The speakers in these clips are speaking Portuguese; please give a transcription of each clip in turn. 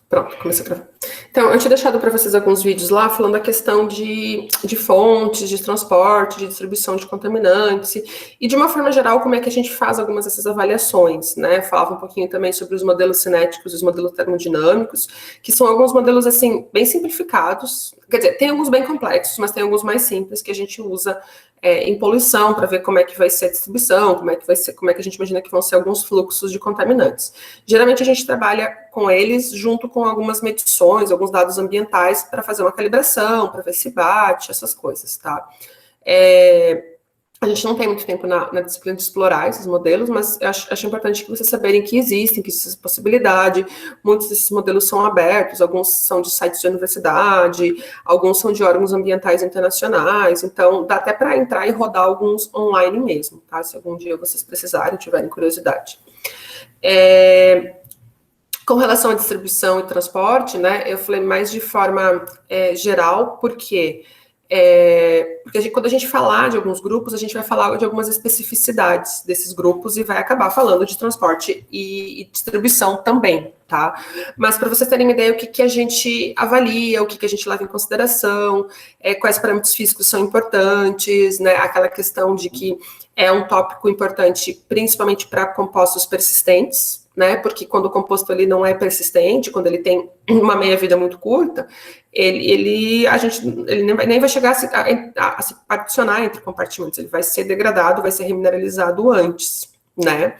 Pronto, comecei a gravar. Então, eu tinha deixado para vocês alguns vídeos lá falando da questão de fontes, de transporte, de distribuição de contaminantes e, de uma forma geral, como é que a gente faz algumas dessas avaliações, né? Falava um pouquinho também sobre os modelos cinéticos e os modelos termodinâmicos, que são alguns modelos, assim, bem simplificados. Quer dizer, tem alguns bem complexos, mas tem alguns mais simples que a gente usa em poluição para ver como é que vai ser a distribuição, como é que a gente imagina que vão ser alguns fluxos de contaminantes. Geralmente a gente trabalha com eles junto com algumas medições, alguns dados ambientais para fazer uma calibração, para ver se bate, essas coisas, tá? A gente não tem muito tempo na disciplina de explorar esses modelos, mas acho importante que vocês saberem que existem, que existe essa possibilidade. Muitos desses modelos são abertos, alguns são de sites de universidade, alguns são de órgãos ambientais internacionais, então dá até para entrar e rodar alguns online mesmo, tá? Se algum dia vocês precisarem, tiverem curiosidade. Com relação à distribuição e transporte, né, eu falei mais de forma geral, porque quando a gente falar de alguns grupos, a gente vai falar de algumas especificidades desses grupos e vai acabar falando de transporte e distribuição também, tá? Mas para vocês terem uma ideia, o que a gente avalia, o que a gente leva em consideração, quais parâmetros físicos são importantes, né? Aquela questão de que é um tópico importante, principalmente para compostos persistentes, né? Porque quando o composto ele não é persistente, quando ele tem uma meia-vida muito curta, ele nem vai chegar a se particionar entre compartimentos, ele vai ser degradado, vai ser remineralizado antes, né?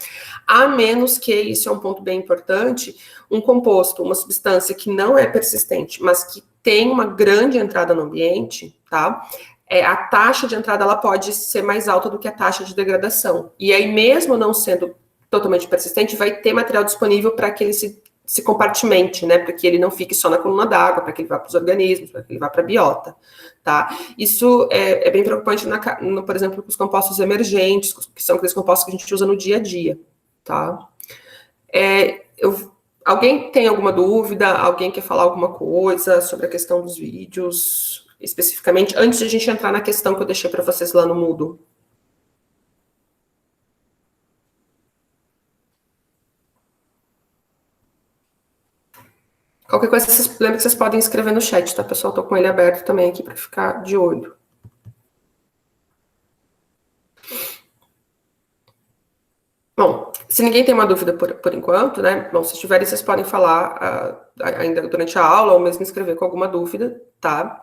A menos que, isso é um ponto bem importante, um composto, uma substância que não é persistente, mas que tem uma grande entrada no ambiente, tá? A taxa de entrada ela pode ser mais alta do que a taxa de degradação. E aí, mesmo não sendo totalmente persistente, vai ter material disponível para que ele se compartimente, né, para que ele não fique só na coluna d'água, para que ele vá para os organismos, para que ele vá para a biota, tá? Isso é bem preocupante, por exemplo, com os compostos emergentes, que são aqueles compostos que a gente usa no dia a dia, tá? Alguém tem alguma dúvida? Alguém quer falar alguma coisa sobre a questão dos vídeos, especificamente, antes de a gente entrar na questão que eu deixei para vocês lá no Moodle? Qualquer coisa, lembra que vocês podem escrever no chat, tá, pessoal? Tô com ele aberto também aqui para ficar de olho. Bom, se ninguém tem uma dúvida por enquanto, né? Bom, se tiverem, vocês podem falar ainda durante a aula ou mesmo escrever com alguma dúvida, tá?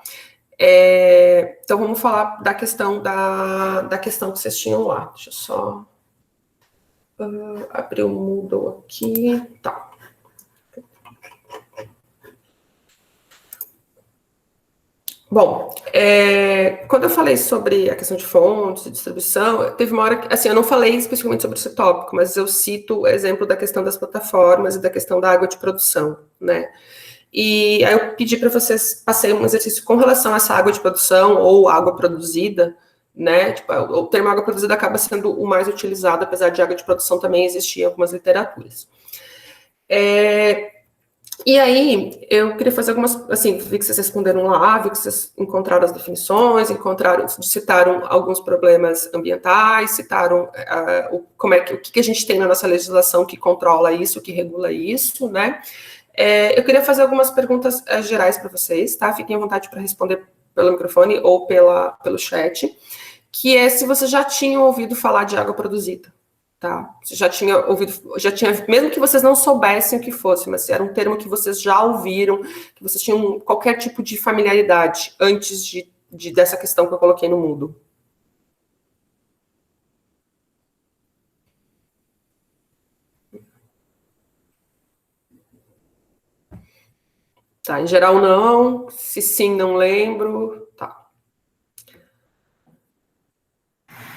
Então, vamos falar da questão da questão que vocês tinham lá. Deixa eu só abrir o Moodle aqui. Tá. Bom, quando eu falei sobre a questão de fontes, de distribuição, teve uma hora que, assim, eu não falei especificamente sobre esse tópico, mas eu cito o exemplo da questão das plataformas e da questão da água de produção, né? E aí eu pedi para vocês passarem um exercício com relação a essa água de produção ou água produzida, né? Tipo, o termo água produzida acaba sendo o mais utilizado, apesar de água de produção também existir em algumas literaturas. E aí, eu queria fazer algumas, assim, vi que vocês responderam lá, vi que vocês encontraram as definições, citaram alguns problemas ambientais, citaram o que a gente tem na nossa legislação que controla isso, que regula isso, né? Eu queria fazer algumas perguntas gerais para vocês, tá? Fiquem à vontade para responder pelo microfone ou pelo chat, que é se vocês já tinham ouvido falar de água produzida. Tá? Você já tinha ouvido, mesmo que vocês não soubessem o que fosse, mas se era um termo que vocês já ouviram, que vocês tinham qualquer tipo de familiaridade antes dessa questão que eu coloquei no Moodle. Tá, em geral não, se sim, não lembro, tá.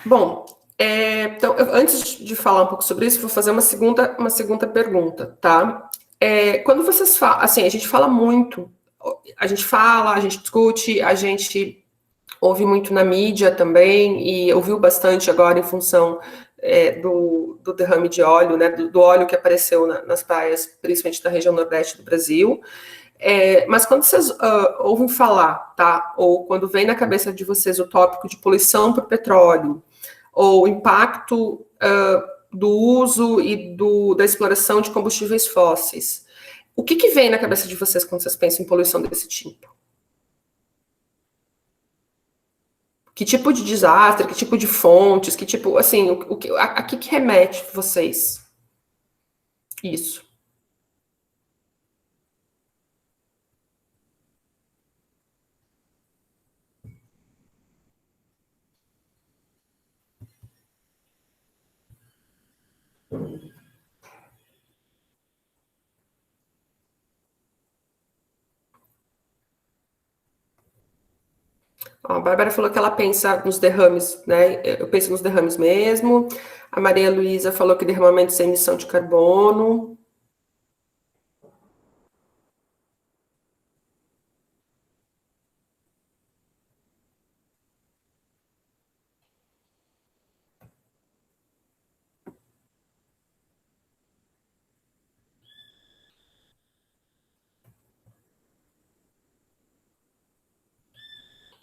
Bom, então, antes de falar um pouco sobre isso, vou fazer uma segunda pergunta, tá? Quando vocês falam, assim, a gente fala muito, a gente discute, a gente ouve muito na mídia também, e ouviu bastante agora em função do derrame de óleo, né, do óleo que apareceu nas praias, principalmente da região nordeste do Brasil. Mas quando vocês ouvem falar, tá? Ou quando vem na cabeça de vocês o tópico de poluição por petróleo, ou impacto do uso e da exploração de combustíveis fósseis, O que vem na cabeça de vocês quando vocês pensam em poluição desse tipo? Que tipo de desastre, que tipo de fontes, que tipo, assim, a que remete vocês? Isso. Ó, a Bárbara falou que ela pensa nos derrames, né? Eu penso nos derrames mesmo. A Maria Luísa falou que derramamento sem emissão de carbono.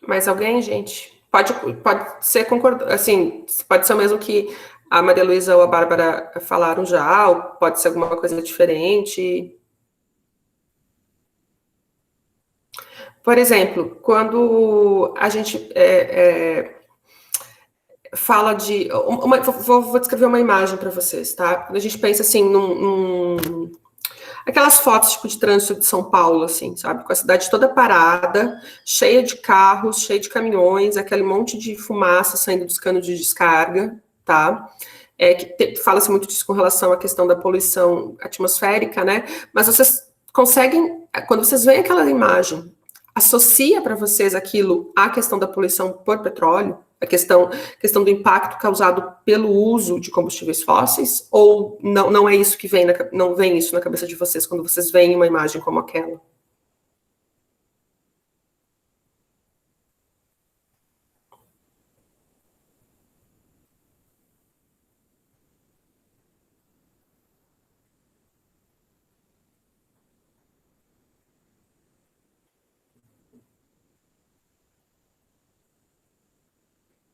Mais alguém, gente? Pode ser concordar, assim, pode ser o mesmo que a Maria Luísa ou a Bárbara falaram já, ou pode ser alguma coisa diferente. Por exemplo, quando a gente fala de. Vou descrever uma imagem para vocês, tá? Quando a gente pensa assim aquelas fotos tipo de trânsito de São Paulo, assim, sabe? Com a cidade toda parada, cheia de carros, cheia de caminhões, aquele monte de fumaça saindo dos canos de descarga, tá? Fala-se muito disso com relação à questão da poluição atmosférica, né? Mas vocês conseguem, quando vocês veem aquela imagem, associa para vocês aquilo à questão da poluição por petróleo? A questão do impacto causado pelo uso de combustíveis fósseis? Ou não é isso que vem, não vem isso na cabeça de vocês quando vocês veem uma imagem como aquela?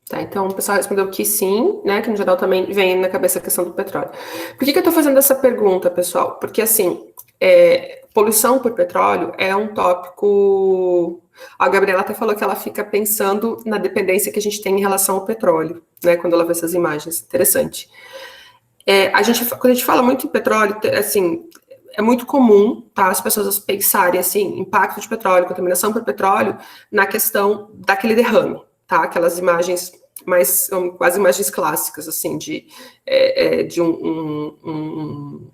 Tá, então o pessoal respondeu que sim, né? Que no geral também vem na cabeça a questão do petróleo. Por que eu tô fazendo essa pergunta, pessoal? Porque assim, poluição por petróleo é um tópico. A Gabriela até falou que ela fica pensando na dependência que a gente tem em relação ao petróleo, né? Quando ela vê essas imagens. Interessante. Quando a gente fala muito em petróleo, assim, é muito comum, tá, as pessoas pensarem, assim, impacto de petróleo, contaminação por petróleo, na questão daquele derrame, tá, aquelas imagens são quase imagens clássicas, assim, de um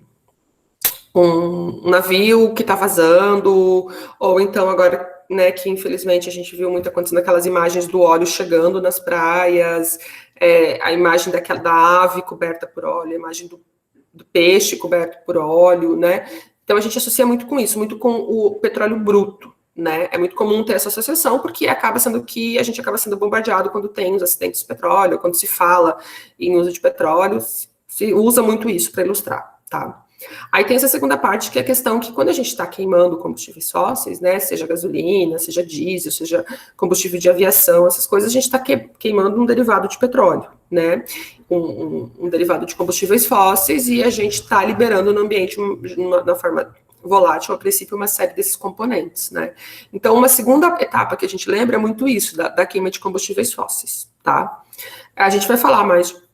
navio que está vazando, ou então agora, né, que infelizmente a gente viu muito acontecendo aquelas imagens do óleo chegando nas praias, a imagem da ave coberta por óleo, a imagem do peixe coberto por óleo, né? Então a gente associa muito com isso, muito com o petróleo bruto, né? É muito comum ter essa associação, porque acaba sendo que a gente acaba sendo bombardeado quando tem os acidentes de petróleo, quando se fala em uso de petróleo, se usa muito isso para ilustrar, tá? Aí tem essa segunda parte, que é a questão que quando a gente está queimando combustíveis fósseis, né, seja gasolina, seja diesel, seja combustível de aviação, essas coisas, a gente está queimando um derivado de petróleo, né, um derivado de combustíveis fósseis, e a gente está liberando no ambiente, na forma volátil, a princípio, uma série desses componentes, né. Então, uma segunda etapa que a gente lembra é muito isso, da queima de combustíveis fósseis, tá. A gente vai falar mais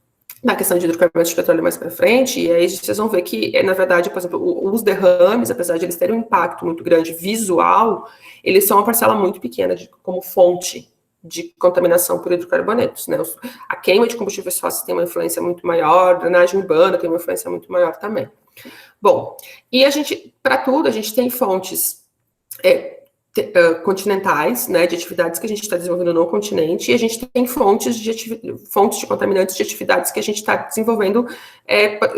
na questão de hidrocarbonetos de petróleo mais para frente, e aí vocês vão ver que, na verdade, por exemplo, os derrames, apesar de eles terem um impacto muito grande visual, eles são uma parcela muito pequena como fonte de contaminação por hidrocarbonetos, né? A queima de combustíveis fósseis tem uma influência muito maior, a drenagem urbana tem uma influência muito maior também. Bom, e para tudo, a gente tem fontes continentais, né, de atividades que a gente está desenvolvendo no continente, e a gente tem fontes de contaminantes de atividades que a gente está desenvolvendo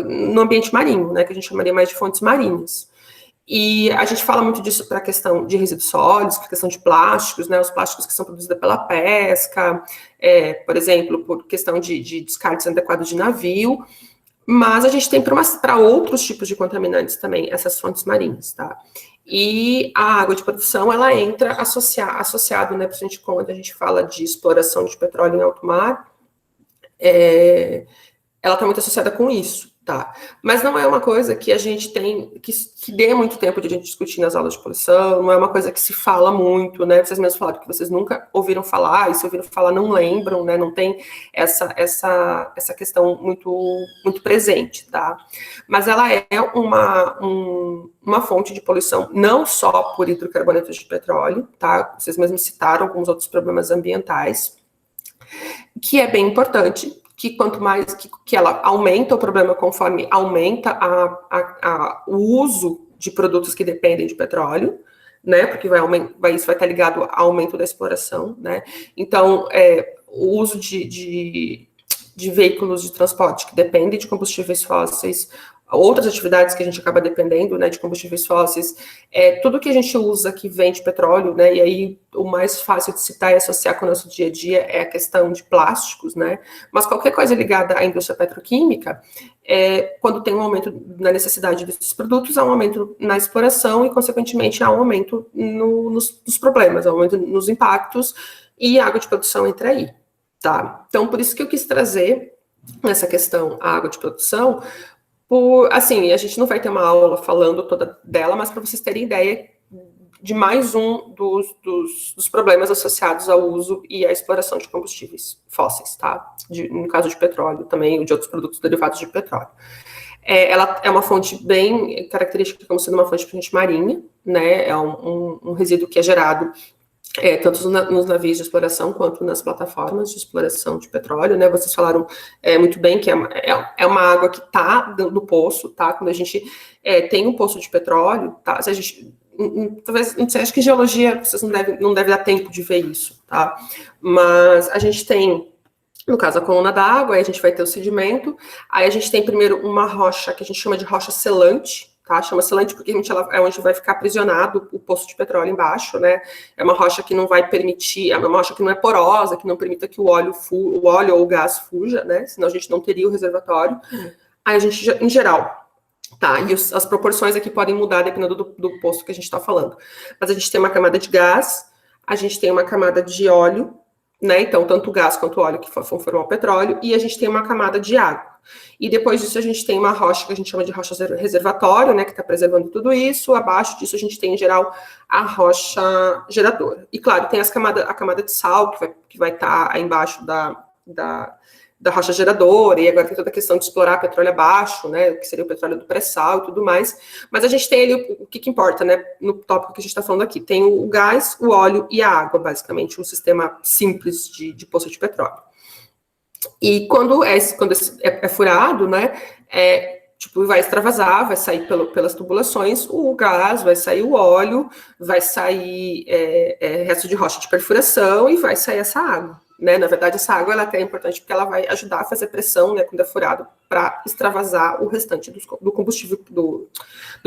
no ambiente marinho, né, que a gente chamaria mais de fontes marinhas. E a gente fala muito disso para a questão de resíduos sólidos, para a questão de plásticos, né, os plásticos que são produzidos pela pesca, por exemplo, por questão de descartes inadequados de navio, mas a gente tem para outros tipos de contaminantes também, essas fontes marinhas, tá? E a água de produção, ela entra associado, né, principalmente quando a gente fala de exploração de petróleo em alto mar, ela está muito associada com isso, Tá, mas não é uma coisa que a gente tem, que dê muito tempo de a gente discutir nas aulas de poluição, não é uma coisa que se fala muito, né? Vocês mesmos falaram que vocês nunca ouviram falar, e se ouviram falar não lembram, né? Não tem essa questão muito presente, tá? Mas ela é uma fonte de poluição não só por hidrocarbonetos de petróleo, tá? Vocês mesmos citaram alguns outros problemas ambientais, que é bem importante, que quanto mais que ela aumenta o problema conforme aumenta o uso de produtos que dependem de petróleo, né? Porque isso vai estar ligado ao aumento da exploração, né? Então, o uso de veículos de transporte que dependem de combustíveis fósseis, outras atividades que a gente acaba dependendo, né, de combustíveis fósseis, tudo que a gente usa que vem de petróleo, né, e aí o mais fácil de citar e associar com o nosso dia a dia é a questão de plásticos, né, mas qualquer coisa ligada à indústria petroquímica, quando tem um aumento na necessidade desses produtos, há um aumento na exploração e, consequentemente, há um aumento nos problemas, há um aumento nos impactos, e a água de produção entra aí, tá? Então, por isso que eu quis trazer nessa questão a água de produção, assim, a gente não vai ter uma aula falando toda dela, mas para vocês terem ideia de mais um dos problemas associados ao uso e à exploração de combustíveis fósseis, tá? No caso de petróleo também, ou de outros produtos derivados de petróleo. Ela é uma fonte bem característica como sendo uma fonte marinha, né? É um resíduo que é gerado tanto nos navios de exploração quanto nas plataformas de exploração de petróleo, né? Vocês falaram muito bem que é uma água que está no poço, tá? Quando a gente tem um poço de petróleo, tá? Se a gente, talvez, não sei, acho que geologia, vocês não devem dar tempo de ver isso, tá? Mas a gente tem, no caso, a coluna d'água, aí a gente vai ter o sedimento, aí a gente tem primeiro uma rocha que a gente chama de rocha selante, tá? Chama selante porque ela é onde vai ficar aprisionado o poço de petróleo embaixo, né? É uma rocha que não vai permitir, é uma rocha que não é porosa, que não permita que o óleo ou o gás fuja, né? Senão a gente não teria o reservatório. Aí a gente, em geral, tá? E as proporções aqui podem mudar dependendo do poço que a gente está falando. Mas a gente tem uma camada de gás, a gente tem uma camada de óleo, né? Então, tanto o gás quanto o óleo que vão formar o petróleo, e a gente tem uma camada de água. E depois disso a gente tem uma rocha que a gente chama de rocha reservatório, né, que está preservando tudo isso. Abaixo disso a gente tem, em geral, a rocha geradora. E, claro, tem a camada de sal, que vai estar aí embaixo da rocha geradora, e agora tem toda a questão de explorar petróleo abaixo, né, que seria o petróleo do pré-sal e tudo mais. Mas a gente tem ali o que importa, né, no tópico que a gente está falando aqui. Tem o gás, o óleo e a água, basicamente, um sistema simples de poço de petróleo. E quando é furado, né, vai extravasar, vai sair pelas tubulações o gás, vai sair o óleo, vai sair resto de rocha de perfuração e vai sair essa água, né? Na verdade, essa água ela é até importante porque ela vai ajudar a fazer pressão, né, quando é furado, para extravasar o restante do combustível do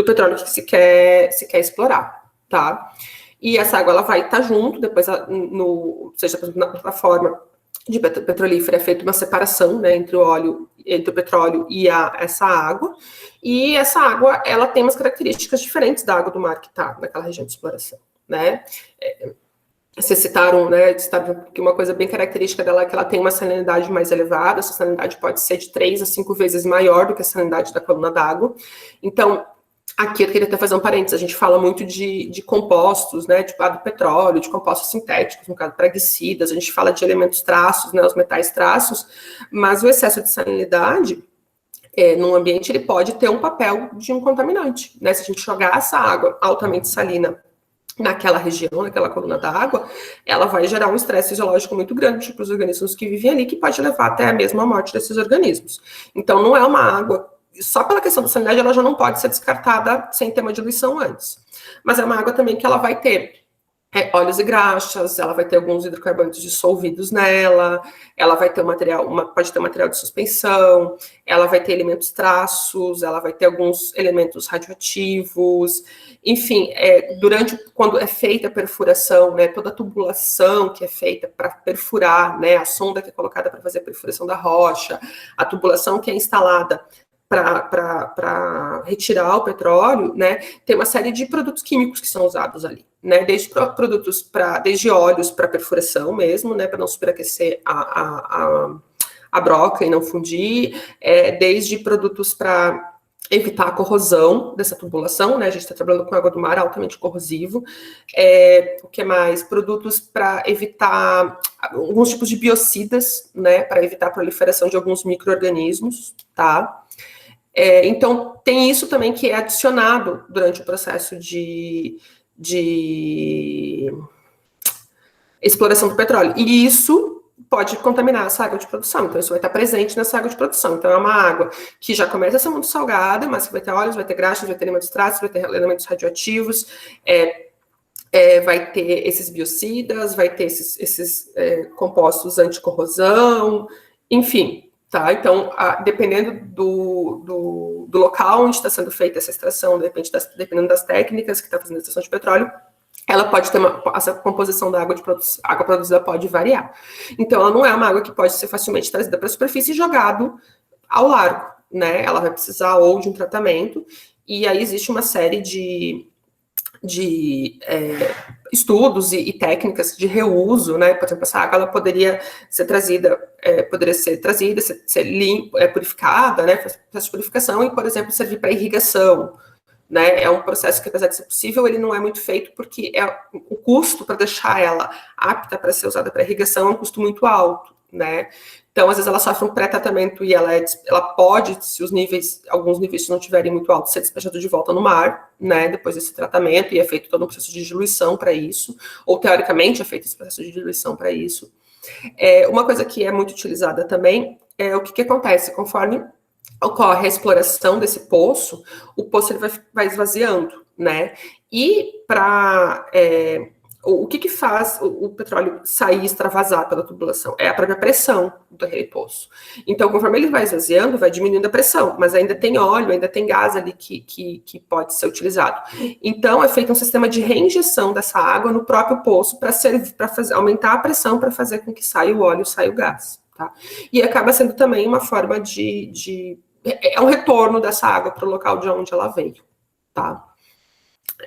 petróleo que se quer explorar, tá? E essa água ela vai estar junto, depois seja na plataforma de petrolífera é feita uma separação, né, entre o petróleo e essa água, e essa água, ela tem umas características diferentes da água do mar que está naquela região de exploração, né. Vocês citaram que uma coisa bem característica dela é que ela tem uma salinidade mais elevada, essa salinidade pode ser de 3 a 5 vezes maior do que a salinidade da coluna d'água. Então, aqui eu queria até fazer um parênteses, a gente fala muito de compostos, né, tipo do petróleo, de compostos sintéticos, no caso, praguicidas, a gente fala de elementos traços, né, os metais traços, mas o excesso de salinidade, no ambiente, ele pode ter um papel de um contaminante, né, se a gente jogar essa água altamente salina naquela região, naquela coluna d'água, ela vai gerar um estresse fisiológico muito grande para os organismos que vivem ali, que pode levar até a mesma morte desses organismos. Então, não é uma água, só pela questão da salinidade, ela já não pode ser descartada sem ter uma diluição antes. Mas é uma água também que ela vai ter óleos e graxas, ela vai ter alguns hidrocarbonetos dissolvidos nela, ela vai ter pode ter material de suspensão, ela vai ter elementos traços, ela vai ter alguns elementos radioativos, enfim, quando é feita a perfuração, né, toda a tubulação que é feita para perfurar, né, a sonda que é colocada para fazer a perfuração da rocha, a tubulação que é instalada para retirar o petróleo, né, tem uma série de produtos químicos que são usados ali, né, desde óleos para perfuração mesmo, né, para não superaquecer a broca e não fundir, desde produtos para evitar a corrosão dessa tubulação, né? A gente está trabalhando com água do mar altamente corrosivo. O que mais? Produtos para evitar alguns tipos de biocidas, né? Para evitar a proliferação de alguns micro-organismos, tá? Então, tem isso também que é adicionado durante o processo de exploração do petróleo. E isso pode contaminar essa água de produção. Então, isso vai estar presente nessa água de produção. Então, é uma água que já começa a ser muito salgada, mas que vai ter óleos, vai ter graxas, vai ter elementos trágicos, vai ter elementos radioativos, vai ter esses biocidas, vai ter esses compostos anticorrosão, enfim, tá? Então, dependendo do local onde está sendo feita essa extração, dependendo das técnicas que está fazendo a extração de petróleo, ela pode ter essa composição da água água produzida pode variar. Então, ela não é uma água que pode ser facilmente trazida para a superfície e jogado ao largo, né? Ela vai precisar ou de um tratamento, e aí existe uma série de estudos e técnicas de reuso, né? Por exemplo, essa água ela poderia ser trazida, ser limpa, purificada, né? Processo de purificação e, por exemplo, servir para irrigação. Né, é um processo que, apesar de ser possível, ele não é muito feito porque o custo para deixar ela apta para ser usada para irrigação é um custo muito alto, né? Então, às vezes, ela sofre um pré-tratamento e ela pode, se alguns níveis não estiverem muito altos, ser despejada de volta no mar, né? Depois desse tratamento, e é feito todo um processo de diluição para isso, ou teoricamente é feito esse processo de diluição para isso. Uma coisa que é muito utilizada também é o que acontece conforme ocorre a exploração desse poço, o poço ele vai esvaziando, né? E o que faz o petróleo sair, extravasar pela tubulação? É a própria pressão daquele poço. Então, conforme ele vai esvaziando, vai diminuindo a pressão, mas ainda tem óleo, ainda tem gás ali que pode ser utilizado. Então, é feito um sistema de reinjeção dessa água no próprio poço para aumentar a pressão para fazer com que saia o óleo, saia o gás. Tá? E acaba sendo também uma forma é um retorno dessa água para o local de onde ela veio, tá?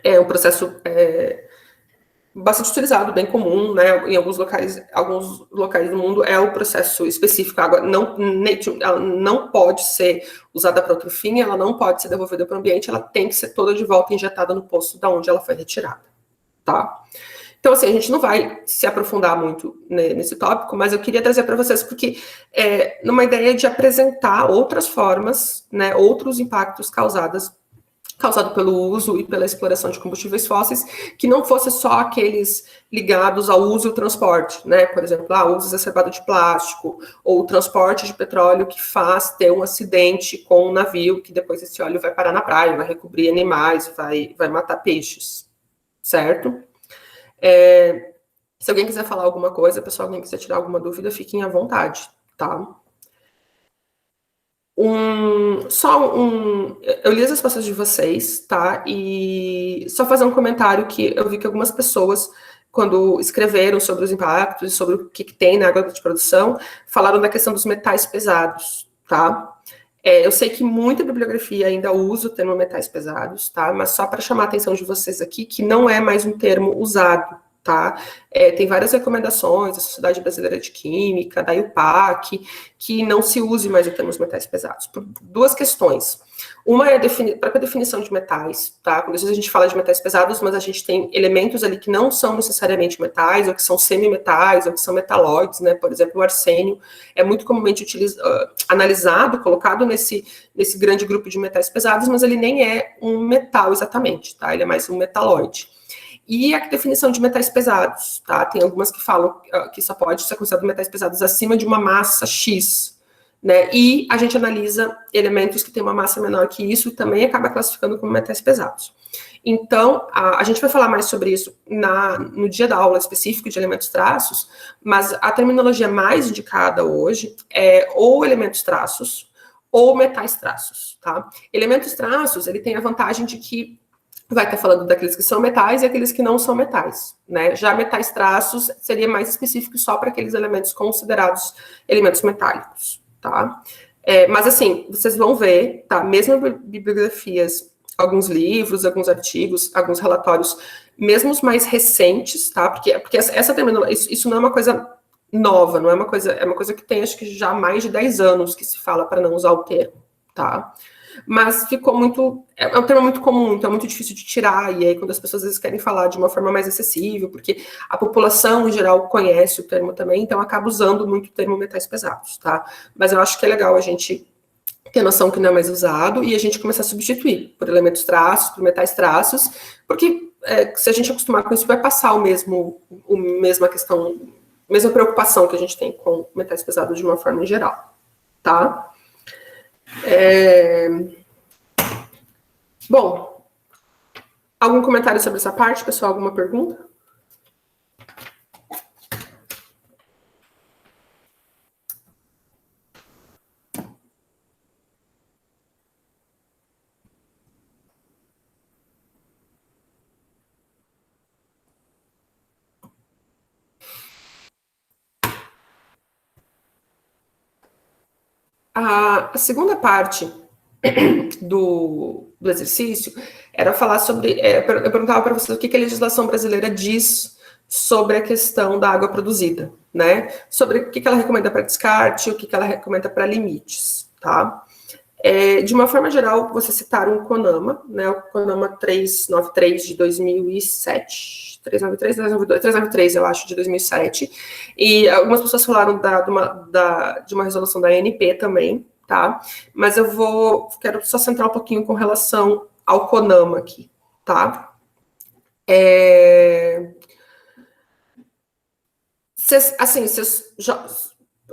É um processo bastante utilizado, bem comum, né? Em alguns locais do mundo é o processo específico. A água ela não pode ser usada para outro fim, ela não pode ser devolvida para o ambiente, ela tem que ser toda de volta injetada no poço da onde ela foi retirada, tá? Então, assim, a gente não vai se aprofundar muito nesse tópico, mas eu queria trazer para vocês, porque numa ideia de apresentar outras formas, né, outros impactos causado pelo uso e pela exploração de combustíveis fósseis, que não fosse só aqueles ligados ao uso e ao transporte, né? Por exemplo, o uso exacerbado de plástico, ou o transporte de petróleo que faz ter um acidente com um navio, que depois esse óleo vai parar na praia, vai recobrir animais, vai matar peixes, certo? Se alguém quiser falar alguma coisa, pessoal, alguém quiser tirar alguma dúvida, fiquem à vontade, tá? Eu li as respostas de vocês, tá? E só fazer um comentário que eu vi que algumas pessoas, quando escreveram sobre os impactos e sobre o que tem na água de produção, falaram da questão dos metais pesados, tá? Eu sei que muita bibliografia ainda usa o termo metais pesados, tá? Mas só para chamar a atenção de vocês aqui, que não é mais um termo usado, tá? Tem várias recomendações da Sociedade Brasileira de Química, da IUPAC, que não se use mais o termo metais pesados, por duas questões. Uma é a própria definição de metais, tá? Quando às vezes a gente fala de metais pesados, mas a gente tem elementos ali que não são necessariamente metais, ou que são semimetais, ou que são metalóides, né? Por exemplo, o arsênio é muito comumente analisado, colocado nesse grande grupo de metais pesados, mas ele nem é um metal exatamente, tá? Ele é mais um metalóide. E a definição de metais pesados, tá? Tem algumas que falam que só pode ser considerado metais pesados acima de uma massa X, né? E a gente analisa elementos que têm uma massa menor que isso e também acaba classificando como metais pesados. Então, a gente vai falar mais sobre isso no dia da aula específico de elementos traços, mas a terminologia mais indicada hoje é ou elementos traços ou metais traços, tá? Elementos traços, ele tem a vantagem de que vai estar falando daqueles que são metais e aqueles que não são metais, né? Já metais traços seria mais específico só para aqueles elementos considerados elementos metálicos, tá? Mas assim, vocês vão ver, tá? Mesmo bibliografias, alguns livros, alguns artigos, alguns relatórios, mesmo os mais recentes, tá? Porque essa terminologia, isso não é uma coisa nova, não é uma coisa, é uma coisa que tem acho que já há mais de 10 anos que se fala para não usar o termo, tá? Mas ficou muito, é um termo muito comum, então é muito difícil de tirar, e aí quando as pessoas às vezes querem falar de uma forma mais acessível, porque a população em geral conhece o termo também, então acaba usando muito o termo metais pesados, tá? Mas eu acho que é legal a gente ter noção que não é mais usado e a gente começar a substituir por elementos traços, por metais traços, porque se a gente acostumar com isso, vai passar mesma questão, mesma preocupação que a gente tem com metais pesados de uma forma em geral, tá? Bom, algum comentário sobre essa parte, pessoal? Alguma pergunta? A segunda parte do exercício era falar sobre. Eu perguntava para vocês o que a legislação brasileira diz sobre a questão da água produzida, né? Sobre o que ela recomenda para descarte, o que ela recomenda para limites, tá? De uma forma geral, vocês citaram o CONAMA, né? O CONAMA 393 de 2007. 393, 392, 393, eu acho, de 2007. E algumas pessoas falaram de uma resolução da ANP também, tá? Mas quero só centrar um pouquinho com relação ao CONAMA aqui, tá? Vocês já...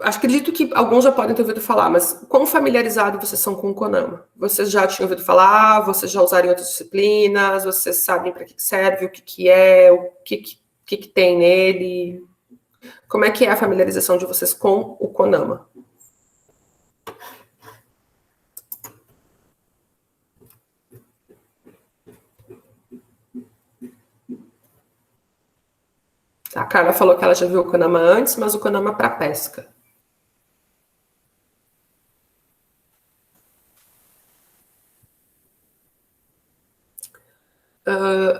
Acredito que alguns já podem ter ouvido falar, mas quão familiarizados vocês são com o CONAMA? Vocês já tinham ouvido falar? Vocês já usaram em outras disciplinas? Vocês sabem para que serve? O que é? O que tem nele? Como é que é a familiarização de vocês com o CONAMA? A Carla falou que ela já viu o CONAMA antes, mas o CONAMA para pesca.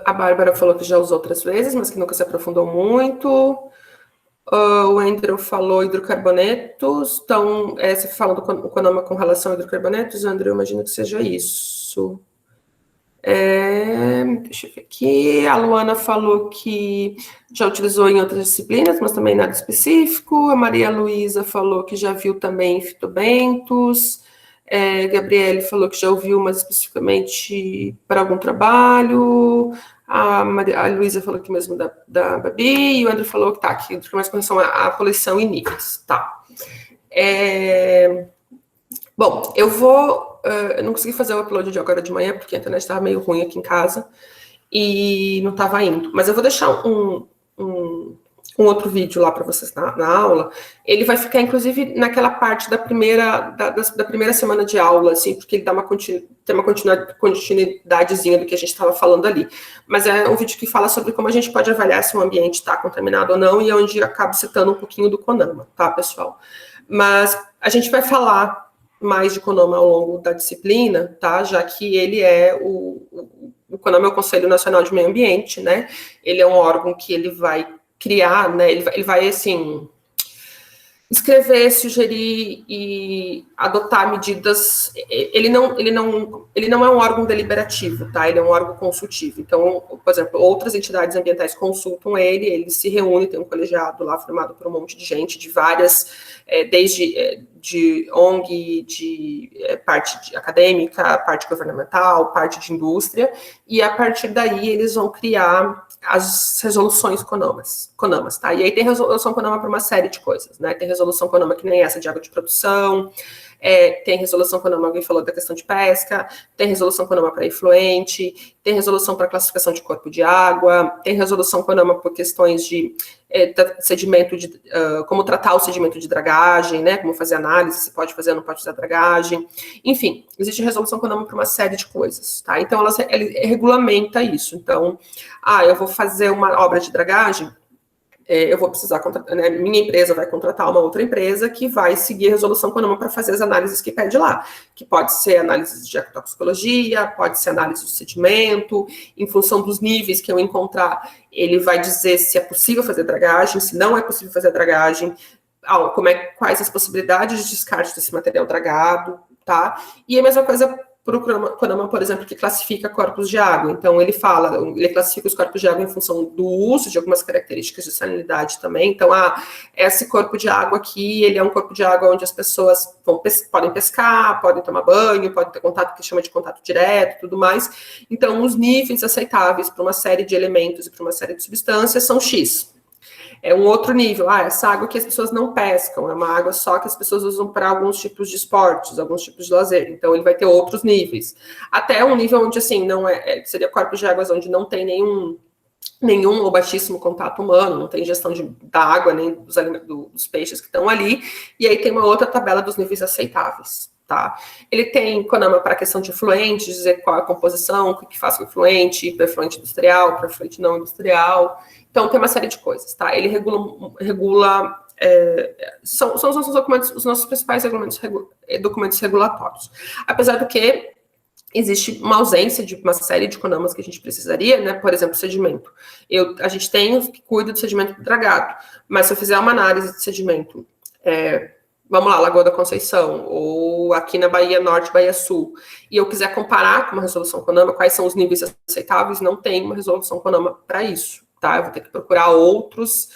A Bárbara falou que já usou outras vezes, mas que nunca se aprofundou muito. O Andrew falou hidrocarbonetos. Então, você fala do CONAMA com relação a hidrocarbonetos, Andrew, eu imagino que seja isso. Deixa eu ver aqui. A Luana falou que já utilizou em outras disciplinas, mas também nada específico. A Maria Luísa falou que já viu também fitobentos. Gabriele falou que já ouviu, mas especificamente para algum trabalho. A Luísa falou que mesmo da Babi. E o André falou que tá aqui, mais com relação à poluição e níveis. Tá. Bom, eu não consegui fazer o upload de agora de manhã, porque a internet estava meio ruim aqui em casa e não estava indo. Mas eu vou deixar um outro vídeo lá para vocês na aula. Ele vai ficar, inclusive, naquela parte da primeira semana de aula, assim, porque ele tem uma continuidadezinha do que a gente estava falando ali. Mas é um vídeo que fala sobre como a gente pode avaliar se um ambiente está contaminado ou não, e é onde eu acabo citando um pouquinho do CONAMA, tá, pessoal? Mas a gente vai falar mais de CONAMA ao longo da disciplina, tá? Já que ele o CONAMA é o Conselho Nacional de Meio Ambiente, né? Ele é um órgão que ele vai criar, né? Ele vai assim, escrever, sugerir e adotar medidas. Ele não é um órgão deliberativo, tá? Ele é um órgão consultivo. Então, por exemplo, outras entidades ambientais consultam ele se reúne, tem um colegiado lá formado por um monte de gente, de várias, desde de ONG, de parte acadêmica, parte governamental, parte de indústria, e a partir daí eles vão criar as resoluções CONAMAs, tá? E aí tem resolução CONAMA para uma série de coisas, né? Tem resolução CONAMA que nem essa de água de produção, tem resolução CONAMA, alguém falou da questão de pesca, tem resolução CONAMA para efluente, tem resolução para classificação de corpo de água, tem resolução CONAMA por questões de sedimento, como tratar o sedimento de dragagem, né? Como fazer análise, se pode fazer ou não pode fazer dragagem. Enfim, existe resolução CONAMA para uma série de coisas, tá? Então, ela regulamenta isso. Então, eu vou fazer uma obra de dragagem, eu vou precisar contratar, né, minha empresa vai contratar uma outra empresa que vai seguir a resolução CONAMA para fazer as análises que pede lá, que pode ser análise de ecotoxicologia, pode ser análise do sedimento, em função dos níveis que eu encontrar, ele vai dizer se é possível fazer dragagem, se não é possível fazer dragagem, quais as possibilidades de descarte desse material dragado, tá? E a mesma coisa para o CONAMA, por exemplo, que classifica corpos de água. Então, ele classifica os corpos de água em função do uso de algumas características de salinidade também. Então, esse corpo de água aqui, ele é um corpo de água onde as pessoas podem pescar, podem tomar banho, podem ter contato, que chama de contato direto, tudo mais. Então, os níveis aceitáveis para uma série de elementos e para uma série de substâncias são X. É um outro nível, essa água que as pessoas não pescam, é uma água só que as pessoas usam para alguns tipos de esportes, alguns tipos de lazer, então ele vai ter outros níveis. Até um nível onde, assim, não seria corpos de águas onde não tem nenhum ou baixíssimo contato humano, não tem ingestão da água, nem dos peixes que estão ali, e aí tem uma outra tabela dos níveis aceitáveis. Tá? Ele tem CONAMA para a questão de efluentes, dizer qual é a composição, o que faz com efluente, hiperfluente industrial, para efluente não industrial. Então, tem uma série de coisas, tá? Ele regula são os nossos documentos, os nossos principais documentos regulatórios. Apesar do que existe uma ausência de uma série de CONAMAs que a gente precisaria, né? Por exemplo, sedimento. A gente tem os que cuidam do sedimento dragado, mas se eu fizer uma análise de sedimento, vamos lá, Lagoa da Conceição, ou aqui na Bahia Norte, Bahia Sul, e eu quiser comparar com uma resolução CONAMA, quais são os níveis aceitáveis, não tem uma resolução CONAMA para isso, tá? Eu vou ter que procurar outras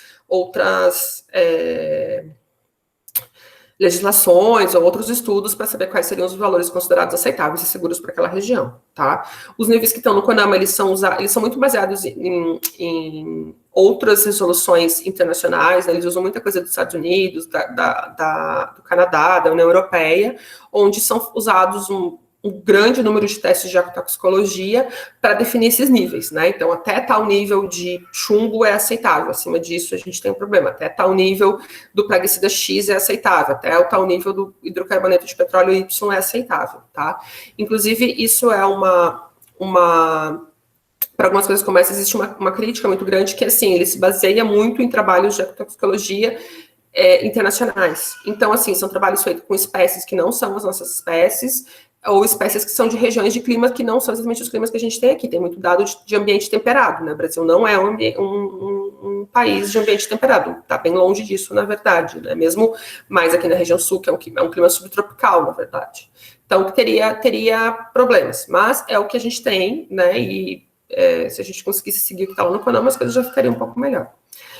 legislações ou outros estudos para saber quais seriam os valores considerados aceitáveis e seguros para aquela região, tá? Os níveis que estão no CONAMA, eles são muito baseados em outras resoluções internacionais, né? Eles usam muita coisa dos Estados Unidos, do Canadá, da União Europeia, onde são usados um grande número de testes de ecotoxicologia para definir esses níveis, né? Então, até tal nível de chumbo é aceitável, acima disso a gente tem um problema, até tal nível do plaguicida X é aceitável, até o tal nível do hidrocarboneto de petróleo Y é aceitável, tá? Inclusive, isso é para algumas coisas como essa, existe uma crítica muito grande, que, assim, ele se baseia muito em trabalhos de ecotoxicologia internacionais. Então, assim, são trabalhos feitos com espécies que não são as nossas espécies, ou espécies que são de regiões de clima que não são exatamente os climas que a gente tem aqui. Tem muito dado de ambiente temperado, né? O Brasil não é um país de ambiente temperado. Está bem longe disso, na verdade, né? Mesmo mais aqui na região sul, que é um clima subtropical, na verdade. Então, teria problemas. Mas é o que a gente tem, né? E se a gente conseguisse seguir o que está lá no CONAMA, as coisas já ficariam um pouco melhor.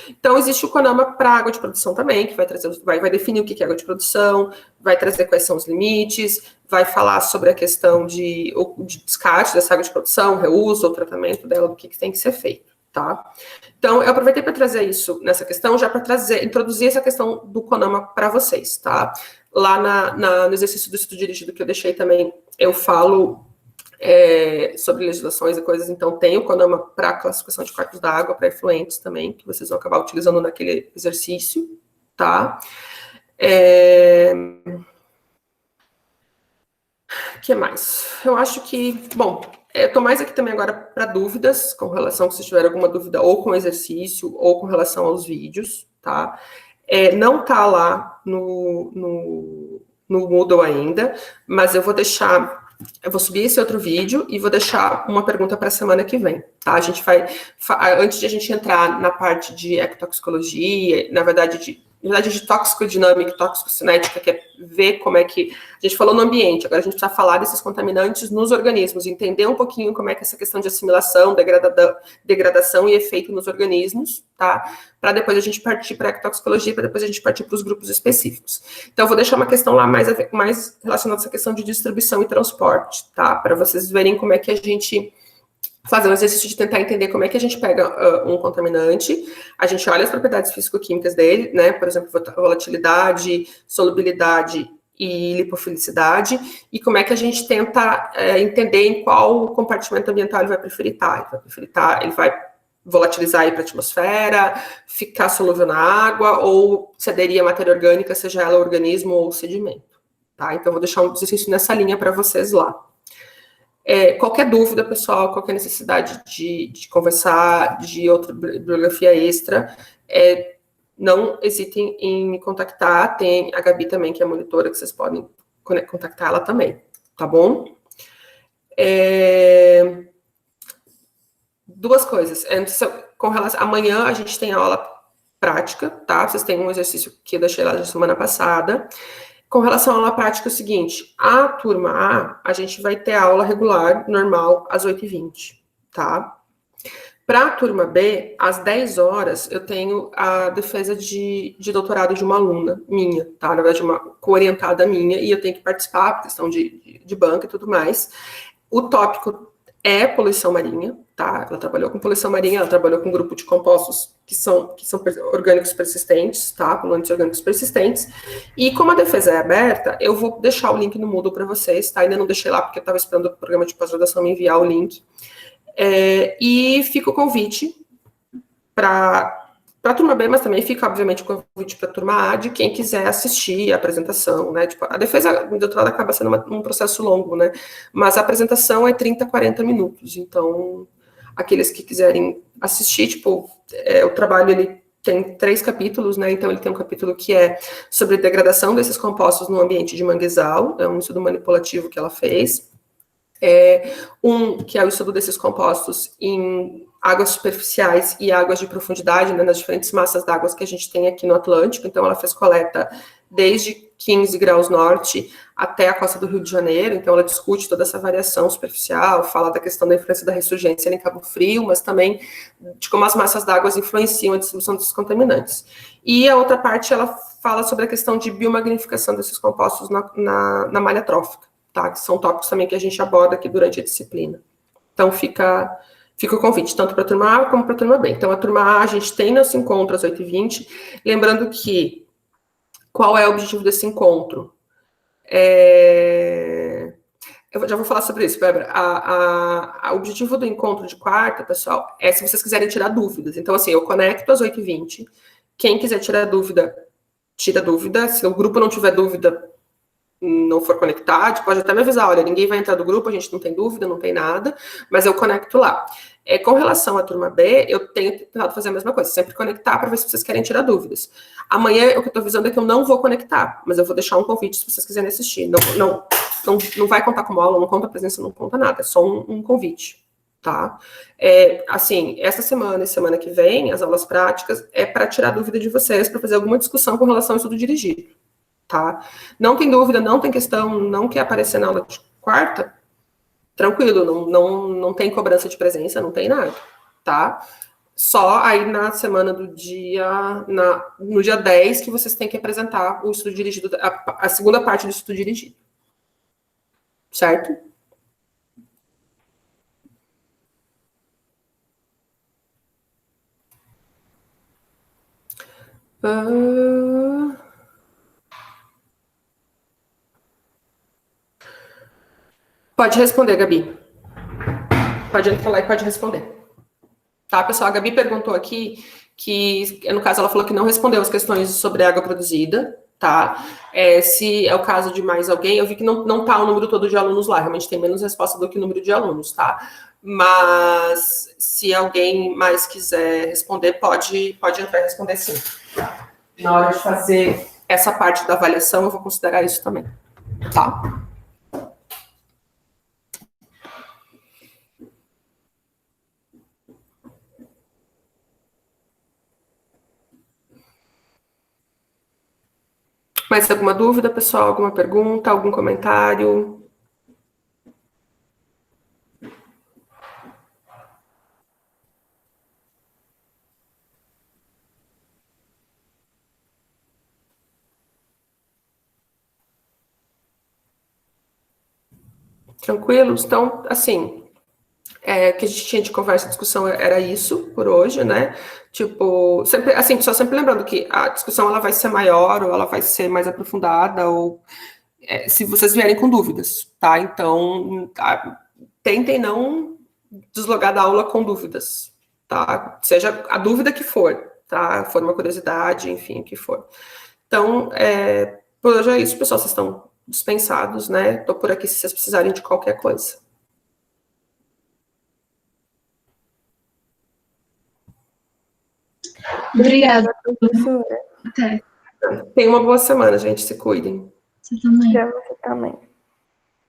Então, existe o CONAMA para água de produção também, que vai definir o que é água de produção, vai trazer quais são os limites, vai falar sobre a questão de descarte dessa água de produção, reuso ou tratamento dela, do que tem que ser feito, tá? Então, eu aproveitei para trazer isso nessa questão, já para introduzir essa questão do CONAMA para vocês, tá? Lá no exercício do estudo dirigido que eu deixei também, eu falo sobre legislações e coisas, então tem o CONAMA para classificação de corpos d'água, para efluentes também, que vocês vão acabar utilizando naquele exercício, tá? O que mais? Eu acho que, bom, eu estou mais aqui também agora para dúvidas, com relação, se tiver alguma dúvida, ou com o exercício, ou com relação aos vídeos, tá? Não está lá no Moodle ainda, mas eu vou subir esse outro vídeo e vou deixar uma pergunta para a semana que vem, tá? A gente antes de a gente entrar na parte de ecotoxicologia, na verdade de toxicodinâmica e toxicocinética, que é ver como é que... A gente falou no ambiente, agora a gente precisa falar desses contaminantes nos organismos, entender um pouquinho como é que essa questão de assimilação, degradação e efeito nos organismos, tá? Para depois a gente partir para a ecotoxicologia, para depois a gente partir para os grupos específicos. Então, eu vou deixar uma questão lá mais relacionada a essa questão de distribuição e transporte, tá? Para vocês verem como é que a gente... fazer um exercício de tentar entender como é que a gente pega um contaminante, a gente olha as propriedades físico-químicas dele, né, por exemplo, volatilidade, solubilidade e lipofilicidade, e como é que a gente tenta entender em qual compartimento ambiental ele vai preferir estar. Ele vai volatilizar para a atmosfera, ficar solúvel na água, ou se aderir à matéria orgânica, seja ela organismo ou sedimento, tá? Então, eu vou deixar um exercício nessa linha para vocês lá. Qualquer dúvida, pessoal, qualquer necessidade de conversar, de outra bibliografia extra, não hesitem em me contactar. Tem a Gabi também, que é monitora, que vocês podem contactar ela também, tá bom? Duas coisas. Com relação, amanhã a gente tem aula prática, tá? Vocês têm um exercício que eu deixei lá da semana passada. Com relação à aula prática, é o seguinte: a turma A gente vai ter aula regular, normal, às 8h20, tá? Para a turma B, às 10 horas, eu tenho a defesa de doutorado de uma aluna minha, tá? Na verdade, uma co-orientada minha, e eu tenho que participar, por questão de banca e tudo mais. O tópico é poluição marinha, tá? Ela trabalhou com poluição marinha, ela trabalhou com um grupo de compostos que são orgânicos persistentes, tá? Poluentes orgânicos persistentes. E como a defesa é aberta, eu vou deixar o link no Moodle para vocês, tá? Ainda não deixei lá porque eu estava esperando o programa de pós-graduação me enviar o link. E fica o convite para a turma B, mas também fica, obviamente, o convite para a turma A de quem quiser assistir a apresentação, né? Tipo, a defesa do doutorado acaba sendo um processo longo, né? Mas a apresentação é 30, 40 minutos. Então, aqueles que quiserem assistir, tipo, o trabalho, ele tem 3 capítulos, né? Então, ele tem um capítulo que é sobre degradação desses compostos no ambiente de manguezal, é um estudo manipulativo que ela fez. Que é o estudo desses compostos em águas superficiais e águas de profundidade, né, nas diferentes massas d'água que a gente tem aqui no Atlântico. Então, ela fez coleta desde 15 graus norte até a costa do Rio de Janeiro. Então, ela discute toda essa variação superficial, fala da questão da influência da ressurgência em Cabo Frio, mas também de como as massas d'água influenciam a distribuição desses contaminantes. E a outra parte, ela fala sobre a questão de biomagnificação desses compostos na malha trófica, tá? Que são tópicos também que a gente aborda aqui durante a disciplina. Então, fica o convite, tanto para a turma A como para a turma B. Então, a turma A, a gente tem nosso encontro às 8h20. Lembrando que, qual é o objetivo desse encontro? Eu já vou falar sobre isso, Bárbara. O objetivo do encontro de quarta, pessoal, é se vocês quiserem tirar dúvidas. Então, assim, eu conecto às 8h20. Quem quiser tirar dúvida, tira dúvida. Se o grupo não tiver dúvida, não for conectado, pode até me avisar, olha, ninguém vai entrar do grupo, a gente não tem dúvida, não tem nada, mas eu conecto lá. Com relação à turma B, eu tenho tentado fazer a mesma coisa, sempre conectar para ver se vocês querem tirar dúvidas. Amanhã, o que eu estou avisando é que eu não vou conectar, mas eu vou deixar um convite se vocês quiserem assistir. Não vai contar como aula, não conta presença, não conta nada, é só um convite, tá? Assim, essa semana e semana que vem, as aulas práticas, é para tirar dúvida de vocês, para fazer alguma discussão com relação ao estudo dirigido. Tá? Não tem dúvida, não tem questão, não quer aparecer na aula de quarta, tranquilo, não tem cobrança de presença, não tem nada, tá? Só aí na semana do no dia 10 que vocês têm que apresentar o estudo dirigido, a segunda parte do estudo dirigido. Certo? Pode responder, Gabi. Pode falar e pode responder. Tá, pessoal? A Gabi perguntou aqui que, no caso, ela falou que não respondeu as questões sobre a água produzida, tá? Se é o caso de mais alguém, eu vi que não tá o número todo de alunos lá, realmente tem menos resposta do que o número de alunos, tá? Mas se alguém mais quiser responder, pode entrar e responder sim. Na hora de fazer essa parte da avaliação, eu vou considerar isso também, tá? Mais alguma dúvida, pessoal? Alguma pergunta? Algum comentário? Tranquilos? Então, assim, o que a gente tinha de conversa e discussão era isso por hoje, né? Tipo, sempre, assim, só sempre lembrando que a discussão ela vai ser maior ou ela vai ser mais aprofundada ou se vocês vierem com dúvidas, tá? Então, tentem não deslogar da aula com dúvidas, tá? Seja a dúvida que for, tá? For uma curiosidade, enfim, o que for. Então, por hoje é isso, pessoal. Vocês estão dispensados, né? Tô por aqui se vocês precisarem de qualquer coisa. Obrigada. professora. Até. Tenha uma boa semana, gente. Se cuidem. Você também. Pra você também.